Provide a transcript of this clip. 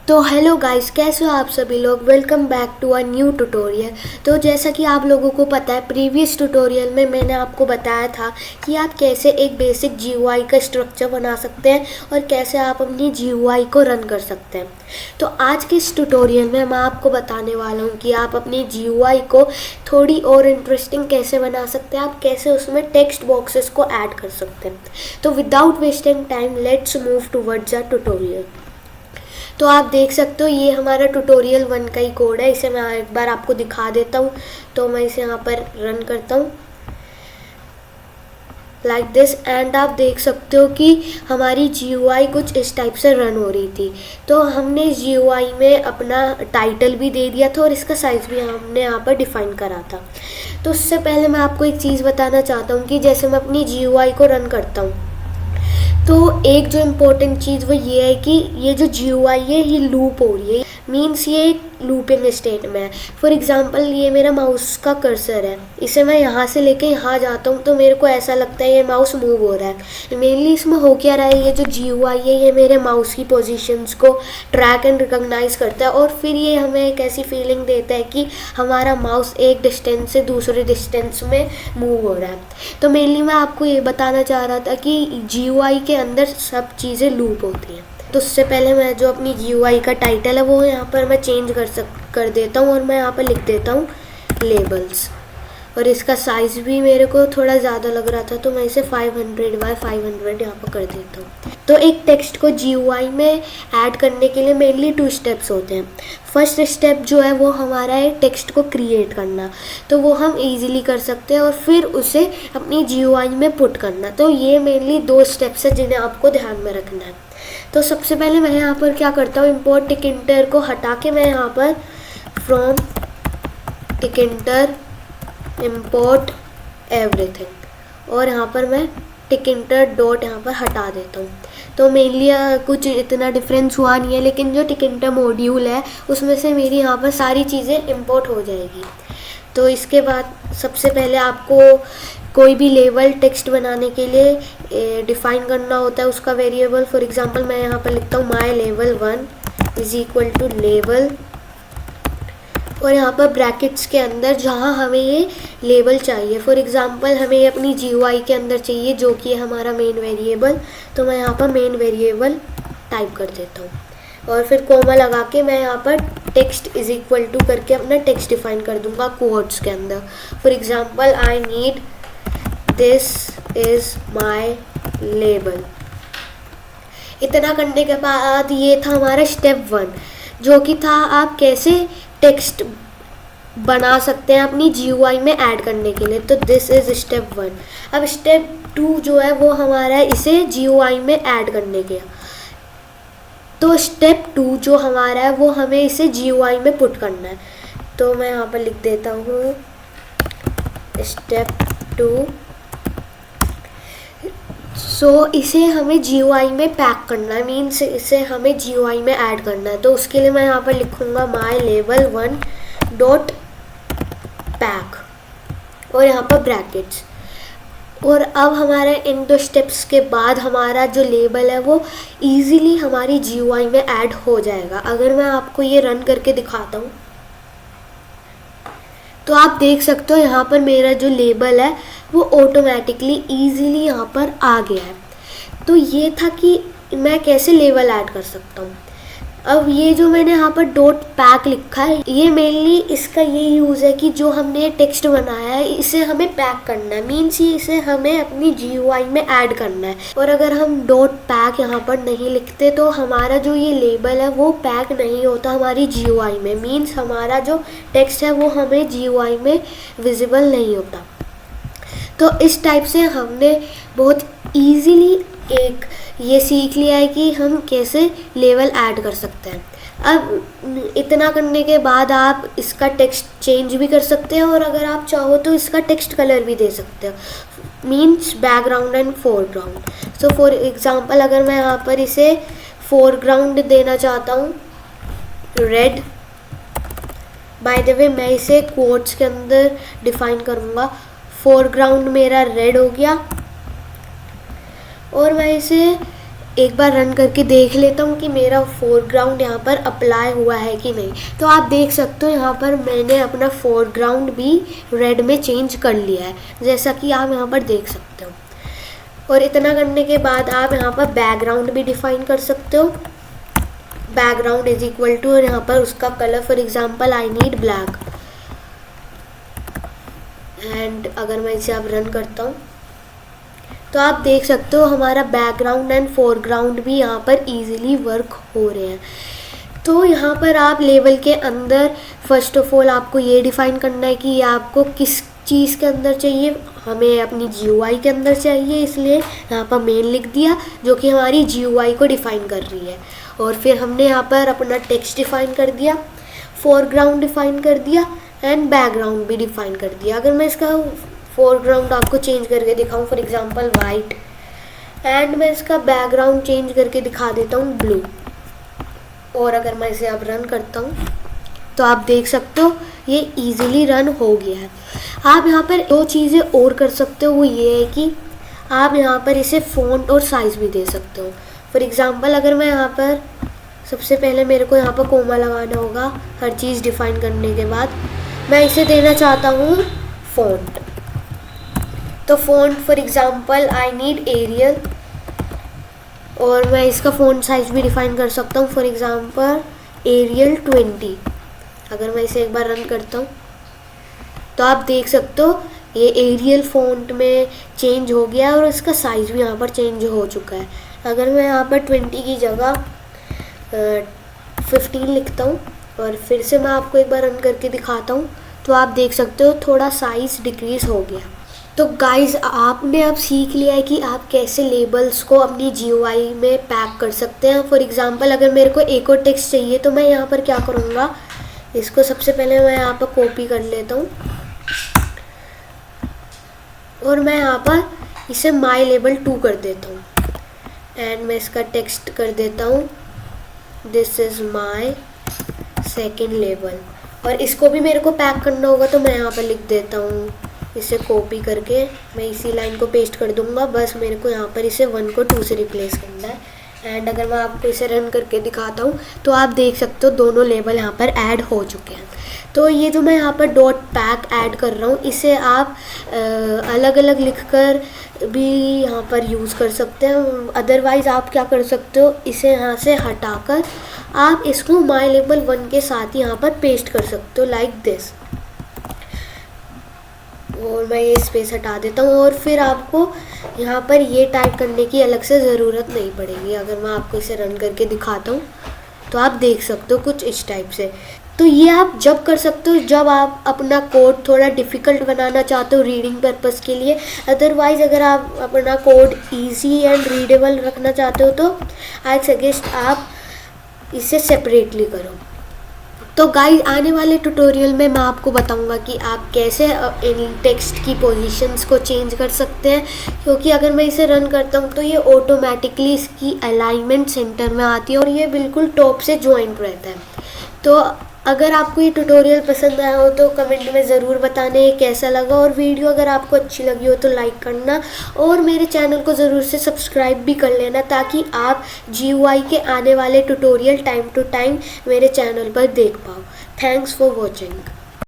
तो hello guys, कैसे हो आप सभी लोग। Welcome back to a new tutorial. तो जैसा कि आप लोगों को पता है, प्रीवियस ट्यूटोरियल में मैंने आपको बताया था कि आप कैसे एक बेसिक जीयूआई का स्ट्रक्चर बना सकते हैं और कैसे आप अपनी जीयूआई को रन कर सकते हैं। तो आज के इस ट्यूटोरियल में मैं आपको बताने वाला हूँ कि आप अपनी जीयूआई को थोड़ी और इंटरेस्टिंग कैसे बना सकते हैं, आप कैसे उसमें टेक्स्ट बॉक्सेस को ऐड कर सकते हैं। तो without wasting time let's move towards a tutorial. तो आप देख सकते हो ये हमारा ट्यूटोरियल 1 का ही कोड है। इसे मैं एक बार आपको दिखा देता हूँ। तो मैं इसे यहाँ पर रन करता हूँ लाइक दिस एंड आप देख सकते हो कि हमारी जीयूआई कुछ इस टाइप से रन हो रही थी। तो हमने जीयूआई में अपना टाइटल भी दे दिया था और इसका साइज़ भी हमने यहाँ पर डिफाइन करा था। तो उससे पहले मैं आपको एक चीज़ बताना चाहता हूँ कि जैसे मैं अपनी जीयूआई को रन करता हूँ तो एक जो इम्पोर्टेंट चीज़ वो ये है कि ये जो जीयूआई है ये लूप हो रही है, मीन्स ये एक लूपिंग स्टेट में है। फॉर एग्जांपल ये मेरा माउस का कर्सर है, इसे मैं यहाँ से लेके यहाँ जाता हूँ तो मेरे को ऐसा लगता है ये माउस मूव हो रहा है। मेनली इसमें हो क्या रहा है, ये जो जीयूआई है ये मेरे माउस की पोजीशंस को ट्रैक एंड रिकॉग्नाइज करता है और फिर ये हमें एक ऐसी फीलिंग देता है कि हमारा माउस एक डिस्टेंस से दूसरे डिस्टेंस में मूव हो रहा है। तो मेनली मैं आपको ये बताना चाह रहा था कि जीयूआई के अंदर सब चीज़ें लूप होती हैं। तो उससे पहले मैं जो अपनी जीयूआई का टाइटल है वो यहाँ पर मैं चेंज कर देता हूँ और मैं यहाँ पर लिख देता हूँ लेबल्स। और इसका साइज़ भी मेरे को थोड़ा ज़्यादा लग रहा था तो मैं इसे 500 बाय 500 यहाँ पर कर देता हूँ। तो एक टेक्स्ट को जीयूआई में ऐड करने के लिए मेनली 2 स्टेप्स होते हैं। फर्स्ट स्टेप जो है वो हमारा है टेक्स्ट को क्रिएट करना, तो वो हम इजीली कर सकते हैं और फिर उसे अपनी जीयूआई में पुट करना। तो ये मेनली 2 स्टेप्स है जिन्हें आपको ध्यान में रखना है। तो सबसे पहले मैं यहाँ पर क्या करता हूँ, इम्पोर्ट टिकिंटर को हटा के मैं यहाँ पर फ्रॉम टिकिंटर इम्पोर्ट एवरीथिंग और यहाँ पर मैं टिकिंटर डॉट यहाँ पर हटा देता हूँ। तो मेनली कुछ इतना डिफरेंस हुआ नहीं है, लेकिन जो टिकिंटर मॉड्यूल है उसमें से मेरी यहाँ पर सारी चीज़ें इंपोर्ट हो जाएगी। तो इसके बाद सबसे पहले आपको कोई भी लेवल टेक्स्ट बनाने के लिए डिफ़ाइन करना होता है उसका वेरिएबल। फॉर एग्जांपल मैं यहाँ पर लिखता हूँ my level 1 is equal to level और यहाँ पर ब्रैकेट्स के अंदर जहाँ हमें ये लेबल चाहिए। फॉर एग्जांपल हमें अपनी जीयूआई के अंदर चाहिए जो कि है हमारा मेन वेरिएबल, तो मैं यहाँ पर मेन वेरिएबल टाइप कर देता हूँ और फिर कोमा लगा के मैं यहाँ पर टेक्स्ट इज़ इक्वल टू करके अपना टेक्स्ट डिफाइन कर दूँगा कोट्स के अंदर। For example I need this is my label. इतना करने के बाद ये था हमारा स्टेप 1 जो कि था आप कैसे टेक्स्ट बना सकते हैं अपनी जीयूआई में ऐड करने के लिए। तो दिस इज़ स्टेप 1। अब स्टेप 2 जो है वो हमारा इसे जीयूआई में ऐड करने के। तो स्टेप 2 जो हमारा है वो हमें इसे जीयूआई में पुट करना है। तो मैं यहाँ पर लिख देता हूँ स्टेप 2। सो इसे हमें जीयूआई में पैक करना है, मीन्स इसे हमें जीयूआई में ऐड करना है। तो उसके लिए मैं यहाँ पर लिखूँगा माई लेवल 1 डॉट पैक और यहाँ पर ब्रैकेट्स। और अब हमारा इन 2 स्टेप्स के बाद हमारा जो लेबल है वो इजीली हमारी जीयूआई में ऐड हो जाएगा। अगर मैं आपको ये रन करके दिखाता हूँ तो आप देख सकते हो यहाँ पर मेरा जो लेबल है वो ऑटोमेटिकली ईजीली यहाँ पर आ गया है। तो ये था कि मैं कैसे लेबल ऐड कर सकता हूँ। अब ये जो मैंने यहाँ पर डॉट पैक लिखा है ये मेनली इसका ये यूज़ है कि जो हमने टेक्स्ट बनाया है इसे हमें पैक करना है, मीन्स ये इसे हमें अपनी जीयूआई में ऐड करना है। और अगर हम डॉट पैक यहाँ पर नहीं लिखते तो हमारा जो ये लेबल है वो पैक नहीं होता हमारी जीयूआई में, मीन्स हमारा जो टेक्स्ट है वो हमें जीयूआई में विजिबल नहीं होता। तो इस टाइप से हमने बहुत ईजीली एक ये सीख लिया है कि हम कैसे लेवल ऐड कर सकते हैं। अब इतना करने के बाद आप इसका टेक्स्ट चेंज भी कर सकते हैं और अगर आप चाहो तो इसका टेक्स्ट कलर भी दे सकते हो, means background and foreground. So for example अगर मैं यहाँ पर इसे फोरग्राउंड देना चाहता हूँ रेड, बाय द वे मैं इसे कोट्स के अंदर डिफाइन करूँगा। फोरग्राउंड मेरा रेड हो गया और मैं इसे एक बार रन करके देख लेता हूँ कि मेरा फोरग्राउंड यहाँ पर अप्लाई हुआ है कि नहीं। तो आप देख सकते हो यहाँ पर मैंने अपना फोरग्राउंड भी रेड में चेंज कर लिया है, जैसा कि आप यहाँ पर देख सकते हो। और इतना करने के बाद आप यहाँ पर बैकग्राउंड भी डिफाइन कर सकते हो। बैकग्राउंड इज इक्वल टू, और यहाँ पर उसका colour for example I need black. And अगर मैं इसे अब रन करता हूँ तो आप देख सकते हो हमारा बैकग्राउंड एंड फोरग्राउंड भी यहाँ पर इजीली वर्क हो रहे हैं। तो यहाँ पर आप लेवल के अंदर फर्स्ट ऑफ ऑल आपको ये डिफ़ाइन करना है कि ये आपको किस चीज़ के अंदर चाहिए। हमें अपनी GUI के अंदर चाहिए, इसलिए यहाँ पर मेन लिख दिया, जो कि हमारी GUI को डिफ़ाइन कर रही है। और फिर हमने यहाँ पर अपना टेक्स्ट डिफ़ाइन कर दिया, फोरग्राउंड डिफ़ाइन कर दिया एंड बैकग्राउंड भी डिफ़ाइन कर दिया। अगर मैं इसका फोरग्राउंड आपको चेंज करके दिखाऊं फॉर एग्जांपल वाइट, एंड मैं इसका बैकग्राउंड चेंज करके दिखा देता हूँ ब्लू, और अगर मैं इसे अब रन करता हूँ तो आप देख सकते हो ये इजीली रन हो गया है। आप यहाँ पर दो चीज़ें और कर सकते हो, वो ये है कि आप यहाँ पर इसे फ़ॉन्ट और साइज़ भी दे सकते हो। फॉर एग्ज़ाम्पल अगर मैं यहाँ पर सबसे पहले मेरे को यहाँ पर कोमा लगाना होगा हर चीज़ डिफ़ाइन करने के बाद, मैं इसे देना चाहता हूँ फ़ॉन्ट। तो font for example I need Arial, और मैं इसका फ़ॉन्ट साइज़ भी डिफ़ाइन कर सकता हूँ फॉर एग्ज़ाम्पल एरियल 20। अगर मैं इसे एक बार रन करता हूँ तो आप देख सकते हो ये एरियल फ़ॉन्ट में चेंज हो गया और इसका साइज़ भी यहाँ पर चेंज हो चुका है। अगर मैं यहाँ पर 20 की जगह 15 लिखता हूँ और फिर से मैं आपको एक बार रन करके दिखाता हूँ तो आप देख सकते हो थोड़ा साइज़ डिक्रीज़ हो गया। तो गाइज़ आपने अब सीख लिया है कि आप कैसे लेबल्स को अपनी GUI में पैक कर सकते हैं। फॉर एग्ज़ाम्पल अगर मेरे को एक और टेक्स्ट चाहिए तो मैं यहाँ पर क्या करूँगा, इसको सबसे पहले मैं यहाँ पर कॉपी कर लेता हूँ और मैं यहाँ पर इसे माई लेबल 2 कर देता हूँ, एंड मैं इसका टेक्स्ट कर देता हूँ this is my second label. और इसको भी मेरे को पैक करना होगा तो मैं यहाँ पर लिख देता हूँ, इसे कॉपी करके मैं इसी लाइन को पेस्ट कर दूँगा। बस मेरे को यहाँ पर इसे 1 को 2 से रिप्लेस करना है। एंड अगर मैं आपको इसे रन करके दिखाता हूँ तो आप देख सकते हो दोनों लेबल यहाँ पर ऐड हो चुके हैं। तो ये जो मैं यहाँ पर डॉट पैक ऐड कर रहा हूँ इसे आप अलग अलग लिखकर भी यहाँ पर यूज़ कर सकते हैं। अदरवाइज़ आप क्या कर सकते हो, इसे यहाँ से हटाकर आप इसको माई लेबल 1 के साथ यहाँ पर पेस्ट कर सकते हो लाइक दिस। और मैं ये स्पेस हटा देता हूँ और फिर आपको यहाँ पर ये टाइप करने की अलग से ज़रूरत नहीं पड़ेगी। अगर मैं आपको इसे रन करके दिखाता हूँ तो आप देख सकते हो कुछ इस टाइप से। तो ये आप जब कर सकते हो जब आप अपना कोड थोड़ा डिफ़िकल्ट बनाना चाहते हो रीडिंग पर्पस के लिए। अदरवाइज़ अगर आप अपना कोड इजी एंड रीडेबल रखना चाहते हो तो आई सजेस्ट आप इसे सेपरेटली करो। तो गाइस आने वाले ट्यूटोरियल में मैं आपको बताऊंगा कि आप कैसे इन टेक्स्ट की पोजीशंस को चेंज कर सकते हैं, क्योंकि अगर मैं इसे रन करता हूं तो ये ऑटोमेटिकली इसकी अलाइनमेंट सेंटर में आती है और ये बिल्कुल टॉप से जॉइंट रहता है। तो अगर आपको ये ट्यूटोरियल पसंद आया हो तो कमेंट में ज़रूर बताने कैसा लगा, और वीडियो अगर आपको अच्छी लगी हो तो लाइक करना और मेरे चैनल को ज़रूर से सब्सक्राइब भी कर लेना ताकि आप GUI के आने वाले ट्यूटोरियल टाइम टू टाइम मेरे चैनल पर देख पाओ। Thanks for watching.